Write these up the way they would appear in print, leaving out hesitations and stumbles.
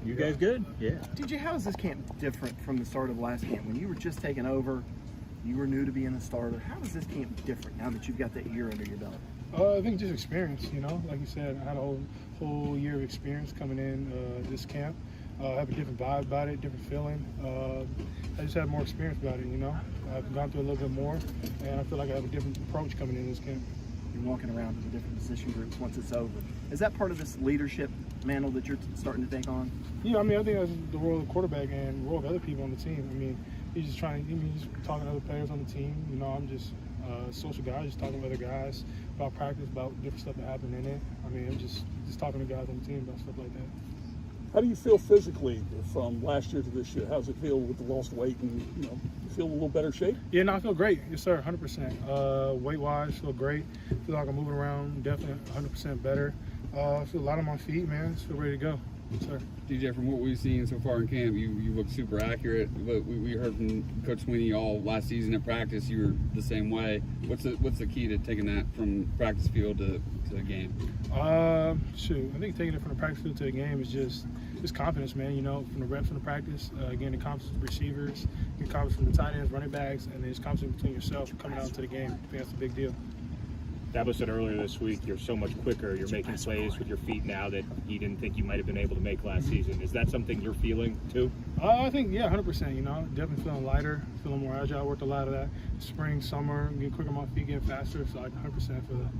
You guys good? Yeah. DJ, how is this camp different from the start of last camp? When you were just taking over, you were new to being a starter. How is this camp different now that you've got that year under your belt? I think just experience, like you said, I had a whole year of experience coming in this camp. I have a different vibe about it, different feeling. I just have more experience about it, I've gone through a little bit more, and I feel like I have a different approach coming in this camp. You're walking around to the different position groups once it's over. Is that part of this leadership mantle that you're starting to take on? Yeah, I think that's the role of the quarterback and the role of other people on the team. He's just he's talking to other players on the team. I'm just a social guy, just talking to other guys about practice, about different stuff that happened in it. I'm just talking to guys on the team about stuff like that. How do you feel physically from last year to this year? How does it feel with the lost weight and, you feel in a little better shape? Yeah, no, I feel great. Yes, sir, 100%. Weight-wise, feel great. Feel like I'm moving around, definitely 100% better. I feel a lot on my feet, man. Just feel ready to go. Yes, sir. DJ, from what we've seen so far in camp, you look super accurate. But we heard from Coach Sweeney all last season at practice, you were the same way. What's the key to taking that from practice field to the game? I think taking it from the practice field to the game is just confidence, man. From the reps in the practice, again, the confidence from the receivers, the confidence from the tight ends, running backs, and then just confidence between yourself coming out into the game. I think that's a big deal. Dabo said earlier this week, you're so much quicker. You're making plays with your feet now that he didn't think you might have been able to make last season. Is that something you're feeling too? I think, yeah, 100%. Definitely feeling lighter, feeling more agile. I worked a lot of that spring, summer, getting quicker on my feet, getting faster. So I 100% feel that.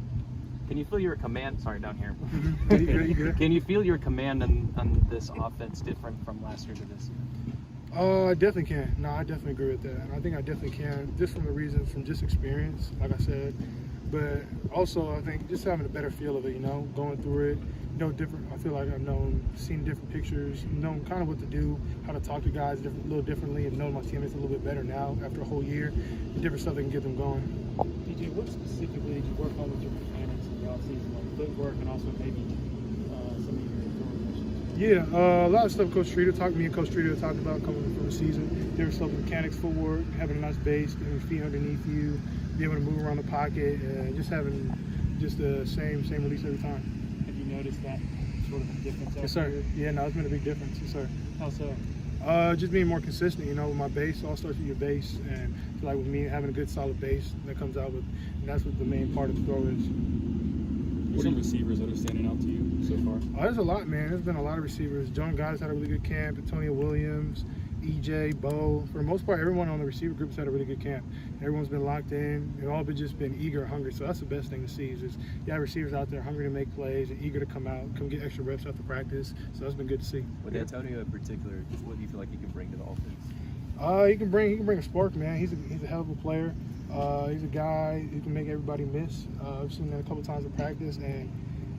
Can you feel your command? Sorry, down here. You good? Can you feel your command on this offense different from last year to this year? I definitely can. No, I definitely agree with that. And I think I definitely can, just from the reason, from just experience, like I said. But also, I think just having a better feel of it, going through it, different. I feel like I've seen different pictures, known kind of what to do, how to talk to guys a little differently, and knowing my teammates a little bit better now after a whole year, and different stuff that can get them going. DJ, what specifically did you work on with your mechanics in the offseason, like footwork and also maybe some of your throwing? Yeah, a lot of stuff me and Coach Streeter talked about coming from the season. There was stuff mechanics, footwork, having a nice base, getting your feet underneath you, be able to move around the pocket, and just having the same release every time. Have you noticed that sort of a difference? Yes, sir. Yeah, no, it's been a big difference. Yes, sir. How so? Just being more consistent, with my base. All starts with your base, and I feel like with me having a good solid base that comes out with, and that's what the main part of the throw is. What are some receivers that are standing out to you so far? There's a lot, man. There's been a lot of receivers. John Goddard's had a really good camp. Antonio Williams, EJ, Bo. For the most part, everyone on the receiver group's had a really good camp. Everyone's been locked in. They've all just been eager, hungry. So that's the best thing to see is you have receivers out there hungry to make plays and eager to come out, come get extra reps after practice. So that's been good to see. With Antonio in particular, what do you feel like he can bring to the offense? He can bring a spark, man. He's a hell of a player. He's a guy who can make everybody miss. I've seen that a couple times in practice, and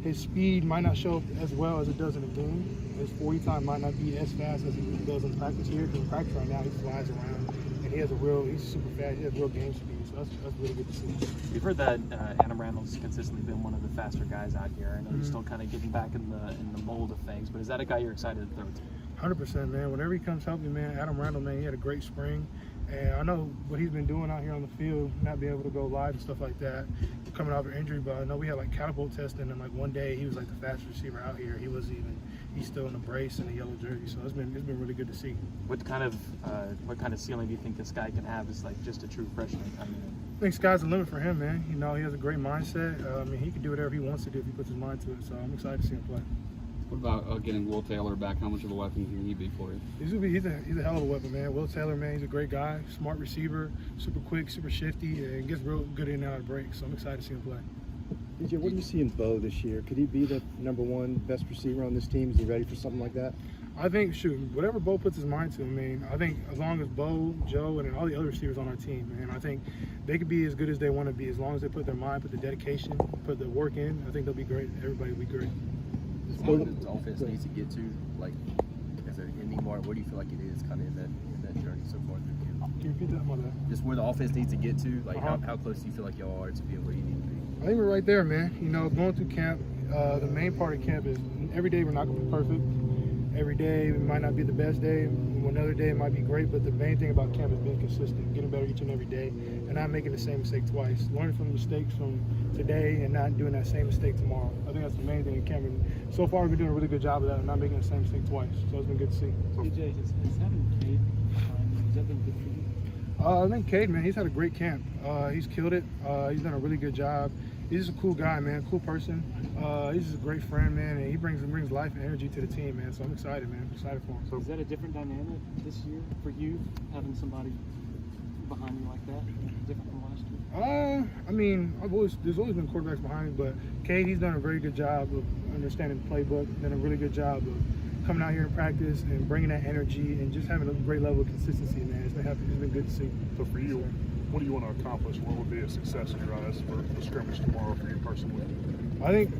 his speed might not show up as well as it does in the game. His 40 time might not be as fast as he does in practice here. Because in practice right now, he flies around, and he's super fast. He has real game speed, so that's really good to see. We've heard that Adam Randall's consistently been one of the faster guys out here. I know he's still kind of getting back in the mold of things, but is that a guy you're excited to throw to? 100%, man. Whenever he comes healthy, man, Adam Randall, man, he had a great spring. And I know what he's been doing out here on the field, not being able to go live and stuff like that, coming off an injury. But I know we had catapult testing, and one day he was the fastest receiver out here. He's still in the brace and the yellow jersey. So it's been really good to see. What kind of ceiling do you think this guy can have as just a true freshman coming in? I think sky's the limit for him, man. He has a great mindset. He can do whatever he wants to do if he puts his mind to it. So I'm excited to see him play. What about getting Will Taylor back? How much of a weapon can he be for you? He's a hell of a weapon, man. Will Taylor, man, he's a great guy, smart receiver, super quick, super shifty, and gets real good in and out of breaks. So I'm excited to see him play. DJ, what do you see in Bo this year? Could he be the #1 best receiver on this team? Is he ready for something like that? I think, whatever Bo puts his mind to, I think as long as Bo, Joe, and all the other receivers on our team, I think they could be as good as they want to be as long as they put their mind, put the dedication, put the work in. I think they'll be great. Everybody will be great. What the offense needs to get to, as an ending mark, where do you feel like it is kind of in that journey so far through camp? Can you repeat that, mother? Just where the offense needs to get to, how close do you feel like y'all are to being where you need to be? I think we're right there, man. Going through camp, the main part of camp is every day we're not going to be perfect. every day. It might not be the best day. Another day it might be great, but the main thing about camp is being consistent, getting better each and every day, and not making the same mistake twice. Learning from the mistakes from today and not doing that same mistake tomorrow. I think that's the main thing in camp. And so far, we've been doing a really good job of that and not making the same mistake twice. So it's been good to see. DJ, has having Cade has that been good for you? I think Cade, man, he's had a great camp. He's killed it. He's done a really good job. He's just a cool guy, man, cool person. He's just a great friend, man, and he brings life and energy to the team, man. So I'm excited, man. I'm excited for him. So is that a different dynamic this year for you, having somebody behind you like that, different from last year? I mean, there's always been quarterbacks behind me, but Cade, he's done a very good job of understanding the playbook, done a really good job of coming out here in practice and bringing that energy and just having a great level of consistency, man. It's been good to see. So for you, what do you want to accomplish? What would be a success in your eyes for the scrimmage tomorrow for you personally? I think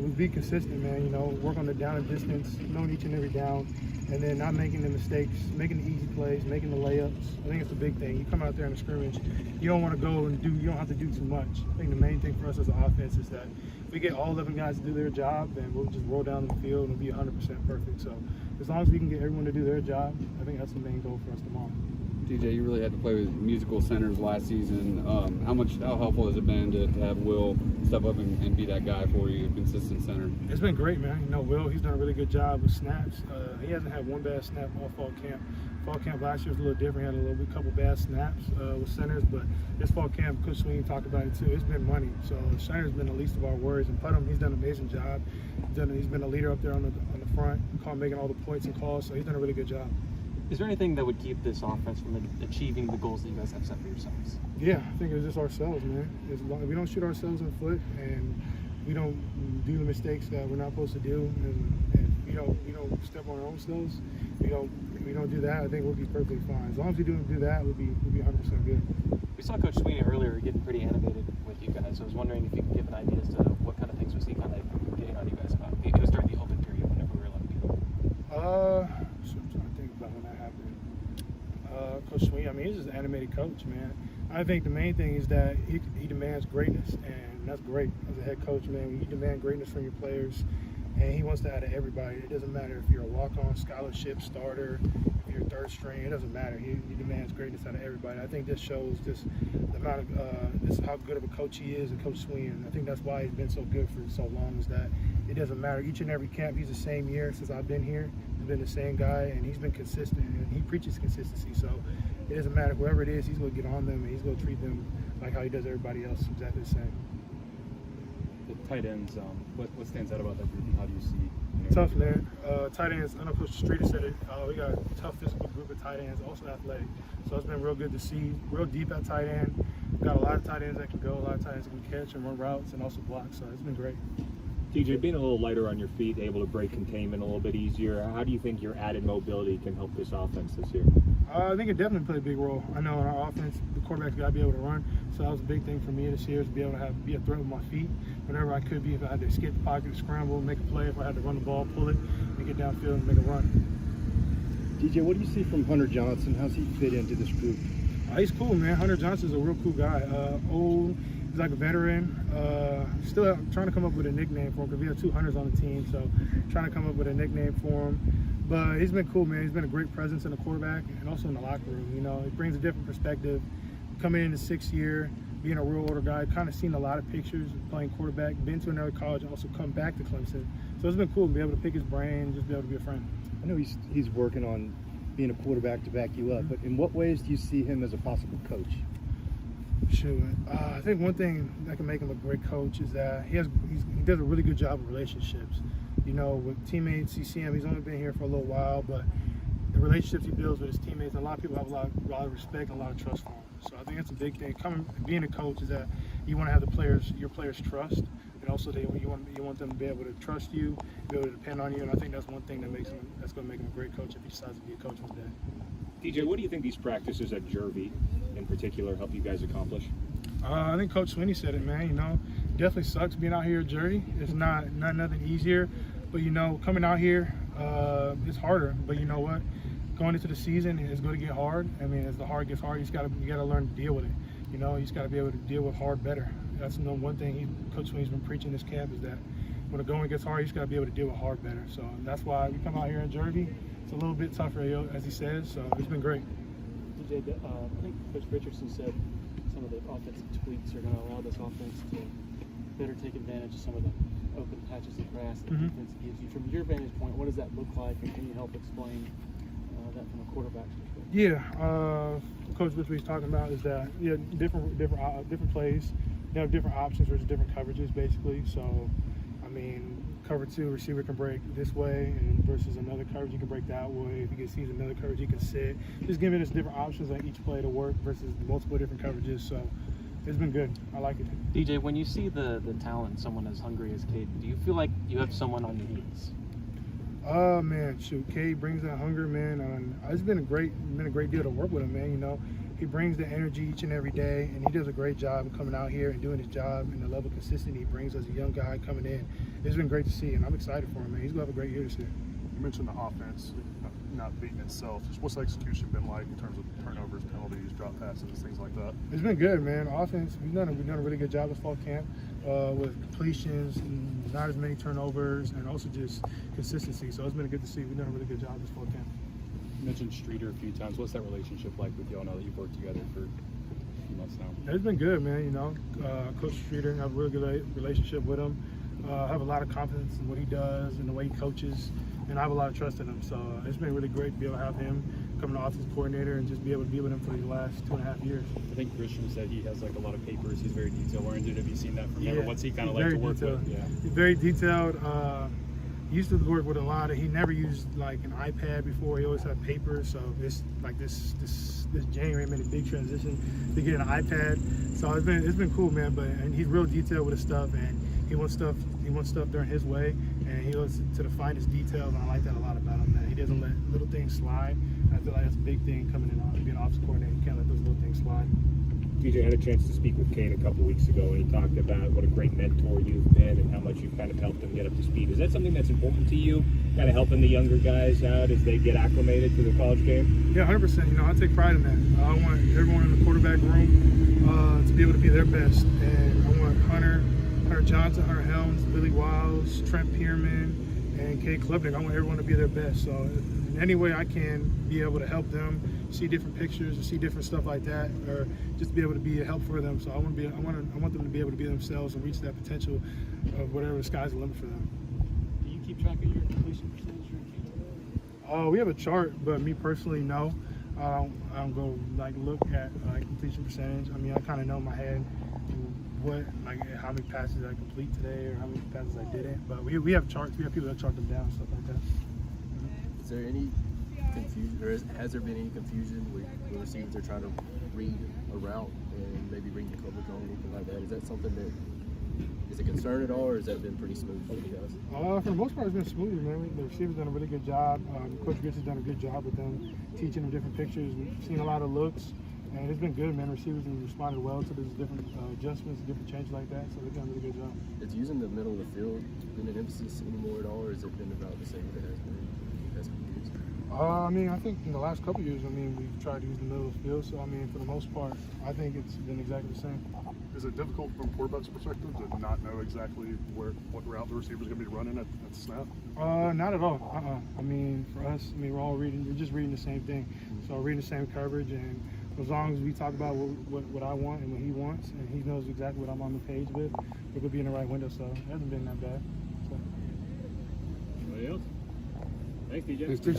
we be consistent, man. You know, work on the down and distance, knowing each and every down, and then not making the mistakes, making the easy plays, making the layups. I think it's the big thing. You come out there in the scrimmage, you don't want to go and you don't have to do too much. I think the main thing for us as an offense is that if we get all 11 guys to do their job, then we'll just roll down the field and it'll be 100% perfect. So as long as we can get everyone to do their job, I think that's the main goal for us tomorrow. DJ, you really had to play with musical centers last season. How helpful has it been to have Will step up and be that guy for you, a consistent center? It's been great, man. You know, Will, he's done a really good job with snaps. He hasn't had one bad snap all fall camp. Fall camp last year was a little different. He had a couple bad snaps with centers, but this fall camp, Coach Sweeney talked about it too. It's been money. So center's been the least of our worries. And Putnam, he's done an amazing job. He's been a leader up there on the front, making all the points and calls. So he's done a really good job. Is there anything that would keep this offense from achieving the goals that you guys have set for yourselves? Yeah, I think it's just ourselves, man. If we don't shoot ourselves in the foot and we don't do the mistakes that we're not supposed to do, and we don't step on our own toes, we don't do that, I think we'll be perfectly fine. As long as we do that, we'll be 100% good. We saw Coach Sweeney earlier getting pretty animated with you guys. So I was wondering if you could give an idea as to what kind of things was he kind of getting on you guys about. It was during the open period whenever we were letting people. So I'm trying to think about when that happened. Coach Sweeney, I mean, he's just an animated coach, man. I think the main thing is that he demands greatness, and that's great as a head coach, man. When you demand greatness from your players, and he wants that out of everybody. It doesn't matter if you're a walk-on, scholarship, starter, if you're third string, it doesn't matter. He demands greatness out of everybody. I think this shows just the amount of just how good of a coach he is, and Coach Sweeney. And I think that's why he's been so good for so long, is that it doesn't matter. Each and every camp, he's the same year since I've been here. He's been the same guy, and he's been consistent, and he preaches consistency. So it doesn't matter. Whoever it is, he's going to get on them, and he's going to treat them like how he does everybody else, exactly the same. The tight ends, what stands out about that group, and how do you see? Tough, man. Tight ends, I know Coach Street said it, we got a tough physical group of tight ends, also athletic. So it's been real good to see, real deep at tight end. We've got a lot of tight ends that can go, a lot of tight ends that can catch and run routes and also block, so it's been great. DJ, being a little lighter on your feet, able to break containment a little bit easier, how do you think your added mobility can help this offense this year? I think it definitely played a big role. I know in our offense, the quarterback's got to be able to run, so that was a big thing for me this year, is to be able to be a threat with my feet whenever I could be. If I had to escape the pocket, scramble, make a play, if I had to run the ball, pull it, and get downfield and make a run. DJ, what do you see from Hunter Johnson? How's he fit into this group? He's cool, man. Hunter Johnson's a real cool guy. Old, he's like a veteran. Still trying to come up with a nickname for him, because we have 2 Hunters on the team, so trying to come up with a nickname for him. But he's been cool, man. He's been a great presence in the quarterback and also in the locker room. You know, it brings a different perspective. Coming in the 6th year, being a real older guy, kind of seen a lot of pictures of playing quarterback, been to another college, and also come back to Clemson. So it's been cool to be able to pick his brain, just be able to be a friend. I know he's working on being a quarterback to back you up, but in what ways do you see him as a possible coach? Sure. I think one thing that can make him a great coach is that he does a really good job of relationships. You know, with teammates, you see him, he's only been here for a little while, but the relationships he builds with his teammates, and a lot of people have a lot of respect and a lot of trust for him. So I think that's a big thing. Being a coach is that you want to have your players trust, and also you want them to be able to trust you, be able to depend on you, and I think that's one thing that's going to make him a great coach if he decides to be a coach one day. DJ, what do you think these practices at Jervey in particular help you guys accomplish? I think Coach Sweeney said it, man. You know, definitely sucks being out here at Jervey. It's not nothing easier, but you know, coming out here, it's harder. But you know what? Going into the season, it's going to get hard. I mean, as the hard gets hard, you got to learn to deal with it. You know, you just got to be able to deal with hard better. That's one thing Coach Sweeney's been preaching this camp, is that when the going gets hard, you just got to be able to deal with hard better. So that's why we come out here in Jersey. It's a little bit tougher, as he says. So it's been great. DJ, I think Coach Richardson said some of the offensive tweaks are going to allow this offense to better take advantage of some of the open patches of grass that the defense gives you. From your vantage point, what does that look like, and can you help explain that from a quarterback's perspective? Yeah, Coach Richardson, what he's talking about is that different plays, they have different options versus different coverages, basically. So, I mean, cover 2 receiver can break this way, and versus another coverage he can break that way. If he sees another coverage, he can sit. Just giving us different options on each play to work versus multiple different coverages. So it's been good. I like it. DJ, when you see the talent in someone as hungry as Cade, do you feel like you have someone on your heels? Oh man, shoot, Cade brings that hunger, man. It's been a great deal to work with him, man. You know, he brings the energy each and every day, and he does a great job coming out here and doing his job, and the level of consistency he brings as a young guy coming in. It's been great to see, and I'm excited for him, man. He's gonna have a great year this year. You mentioned the offense not beating itself. Just what's the execution been like in terms of turnovers, penalties, drop passes, things like that? It's been good, man. Offense, we've done a really good job this fall camp with completions, and not as many turnovers, and also just consistency. So it's been good to see. We've done a really good job this fall camp. You mentioned Streeter a few times. What's that relationship like with y'all now that you've worked together for a few months now? It's been good, man. You know, Coach Streeter, I have a really good relationship with him. I have a lot of confidence in what he does and the way he coaches, and I have a lot of trust in him. So it's been really great to be able to have him come to offensive coordinator and just be able to be with him for the last 2.5 years. I think Christian said he has like a lot of papers. He's very detail-oriented. Have you seen that from him? Or what's he kind of like to work with? Yeah. He's very detailed. He used to work with a lot of. He never used like an iPad before. He always had paper. So this January made a big transition to get an iPad. So it's been cool, man. And he's real detailed with his stuff, and he wants stuff done his way, and he looks to the finest details. And I like that a lot about him. Man, he doesn't let little things slide. I feel like that's a big thing coming in being an offensive coordinator. You can't let those little things slide. TJ had a chance to speak with Cade a couple weeks ago, and he talked about what a great mentor you've been and how much you've kind of helped him get up to speed. Is that something that's important to you, kind of helping the younger guys out as they get acclimated to the college game? Yeah, 100%. You know, I take pride in that. I want everyone in the quarterback room to be able to be their best. And I want Hunter Johnson, Hunter Helms, Billy Wiles, Trent Pierman, and Cade Klubnik. I want everyone to be their best. So in any way I can be able to help them see different pictures and see different stuff like that, or just be able to be a help for them. So I want them to be able to be themselves and reach that potential of whatever the sky's the limit for them. Do you keep track of your completion percentage? We have a chart, but me personally, no. I don't go look at completion percentage. I mean, I kind of know in my head how many passes I complete today or how many passes I didn't. But we have charts. We have people that chart them down and stuff like that. Is there any confusion, or has there been any confusion where receivers are trying to read a route and maybe read the coverage wrong or anything like that? Is that something that is a concern at all, or has that been pretty smooth for you guys? For the most part, it's been smooth, man. The receivers done a really good job. Coach Richard's done a good job with them, teaching them different pictures. We've seen a lot of looks, and it's been good, man. Receivers have responded well to these different adjustments, different changes like that. So they've done a really good job. Is using the middle of the field been an emphasis anymore at all, or has it been about the same as it has been the past couple years? I mean, I think in the last couple of years, we've tried to use the middle of the field. So, I mean, for the most part, I think it's been exactly the same. Is it difficult from a quarterback's perspective to not know exactly what route the receiver's going to be running at the snap? Not at all. I mean, for us, we're all we're just reading the same thing. So reading the same coverage, and as long as we talk about what I want and what he wants, and he knows exactly what I'm on the page with, we're going to be in the right window. So it hasn't been that bad. So. Anybody else? Thanks, DJ. Thanks, DJ.